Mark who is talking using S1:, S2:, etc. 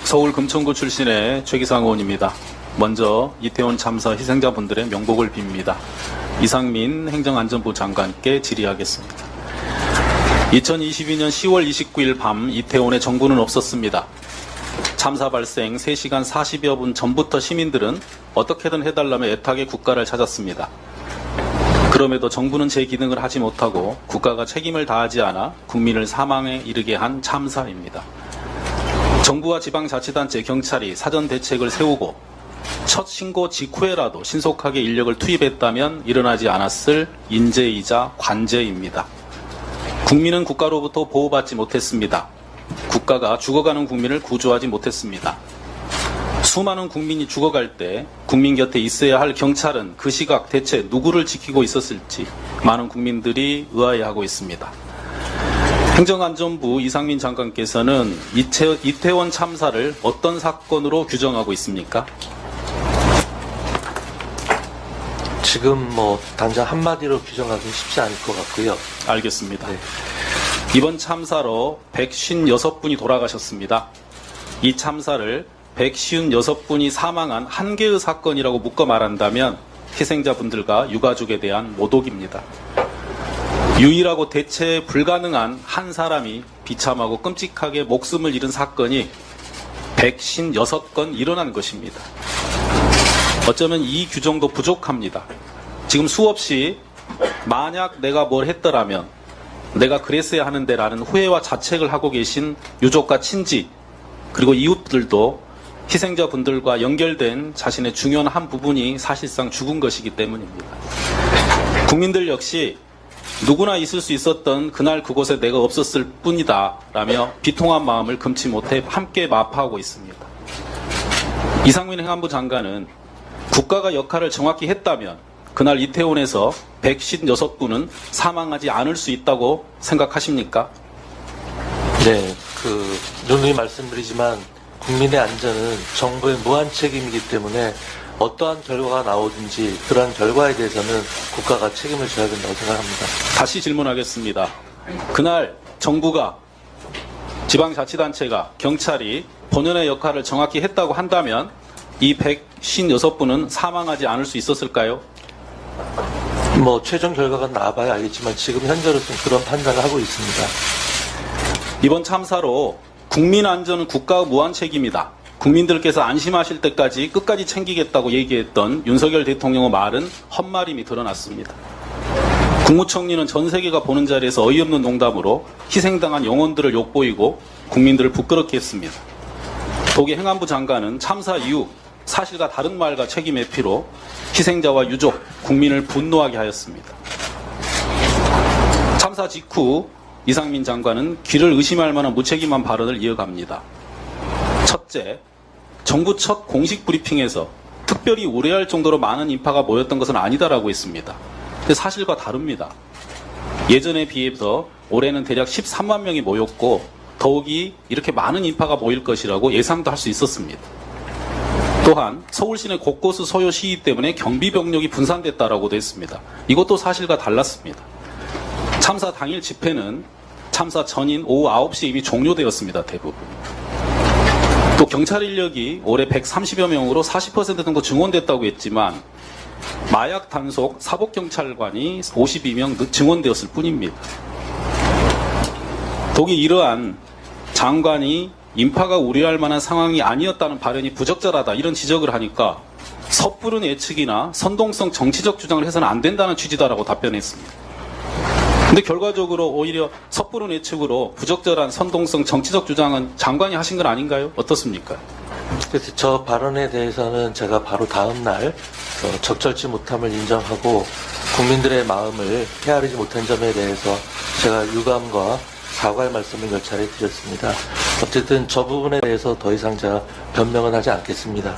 S1: 서울 금천구 출신의 최기상 의원입니다. 먼저 이태원 참사 희생자분들의 명복을 빕니다. 이상민 행정안전부 장관께 질의하겠습니다. 2022년 10월 29일 밤 이태원에 정부는 없었습니다. 참사 발생 3시간 40여 분 전부터 시민들은 어떻게든 해달라며 애타게 국가를 찾았습니다. 그럼에도 정부는 제 기능을 하지 못하고 국가가 책임을 다하지 않아 국민을 사망에 이르게 한 참사입니다. 정부와 지방자치단체, 경찰이 사전 대책을 세우고 첫 신고 직후에라도 신속하게 인력을 투입했다면 일어나지 않았을 인재이자 관제입니다. 국민은 국가로부터 보호받지 못했습니다. 국가가 죽어가는 국민을 구조하지 못했습니다. 수많은 국민이 죽어갈 때 국민 곁에 있어야 할 경찰은 그 시각 대체 누구를 지키고 있었을지 많은 국민들이 의아해하고 있습니다. 행정안전부 이상민 장관께서는 이태원 참사를 어떤 사건으로 규정하고 있습니까?
S2: 지금 당장 한마디로 규정하기 쉽지 않을 것 같고요.
S1: 알겠습니다.
S2: 네.
S1: 이번 참사로 156분이 돌아가셨습니다. 이 참사를 156분이 사망한 한 개의 사건이라고 묶어 말한다면 희생자분들과 유가족에 대한 모독입니다. 유일하고 대체 불가능한 한 사람이 비참하고 끔찍하게 목숨을 잃은 사건이 156건 일어난 것입니다. 어쩌면 이 규정도 부족합니다. 지금 수없이 만약 내가 뭘 했더라면 내가 그랬어야 하는데 라는 후회와 자책을 하고 계신 유족과 친지 그리고 이웃들도 희생자분들과 연결된 자신의 중요한 한 부분이 사실상 죽은 것이기 때문입니다. 국민들 역시 누구나 있을 수 있었던 그날 그곳에 내가 없었을 뿐이다 라며 비통한 마음을 금치 못해 함께 마파하고 있습니다. 이상민 행안부 장관은 국가가 역할을 정확히 했다면 그날 이태원에서 156분은 사망하지 않을 수 있다고 생각하십니까?
S2: 네, 누누이 말씀드리지만 국민의 안전은 정부의 무한 책임이기 때문에 어떠한 결과가 나오든지 그러한 결과에 대해서는 국가가 책임을 져야 된다고 생각합니다.
S1: 다시 질문하겠습니다. 그날 정부가, 지방자치단체가, 경찰이 본연의 역할을 정확히 했다고 한다면 이 156분은 사망하지 않을 수 있었을까요?
S2: 최종 결과가 나와봐야 알겠지만 지금 현재로서는 그런 판단을 하고 있습니다.
S1: 이번 참사로 국민 안전은 국가의 무한 책임이다. 국민들께서 안심하실 때까지 끝까지 챙기겠다고 얘기했던 윤석열 대통령의 말은 헛말임이 드러났습니다. 국무총리는 전 세계가 보는 자리에서 어이없는 농담으로 희생당한 영혼들을 욕보이고 국민들을 부끄럽게 했습니다. 독일 행안부 장관은 참사 이후 사실과 다른 말과 책임 회피로 희생자와 유족, 국민을 분노하게 하였습니다. 참사 직후 이상민 장관은 귀를 의심할 만한 무책임한 발언을 이어갑니다. 첫째, 정부 첫 공식 브리핑에서 특별히 우려할 정도로 많은 인파가 모였던 것은 아니다라고 했습니다. 근데 사실과 다릅니다. 예전에 비해서 올해는 대략 13만 명이 모였고 더욱이 이렇게 많은 인파가 모일 것이라고 예상도 할 수 있었습니다. 또한 서울 시내 곳곳의 소요 시위 때문에 경비 병력이 분산됐다라고도 했습니다. 이것도 사실과 달랐습니다. 참사 당일 집회는 참사 전인 오후 9시에 이미 종료되었습니다. 대부분. 또 경찰 인력이 올해 130여 명으로 40% 정도 증원됐다고 했지만 마약 단속 사복경찰관이 52명 증원되었을 뿐입니다. 독이 이러한 장관이 인파가 우려할 만한 상황이 아니었다는 발언이 부적절하다 이런 지적을 하니까 섣부른 예측이나 선동성 정치적 주장을 해서는 안 된다는 취지다라고 답변했습니다. 근데 결과적으로 오히려 섣부른 예측으로 부적절한 선동성 정치적 주장은 장관이 하신 건 아닌가요? 어떻습니까?
S2: 그래서 저 발언에 대해서는 제가 바로 다음 날 적절치 못함을 인정하고 국민들의 마음을 헤아리지 못한 점에 대해서 제가 유감과 사과의 말씀을 몇 차례 드렸습니다. 어쨌든 저 부분에 대해서 더 이상 제가 변명은 하지 않겠습니다.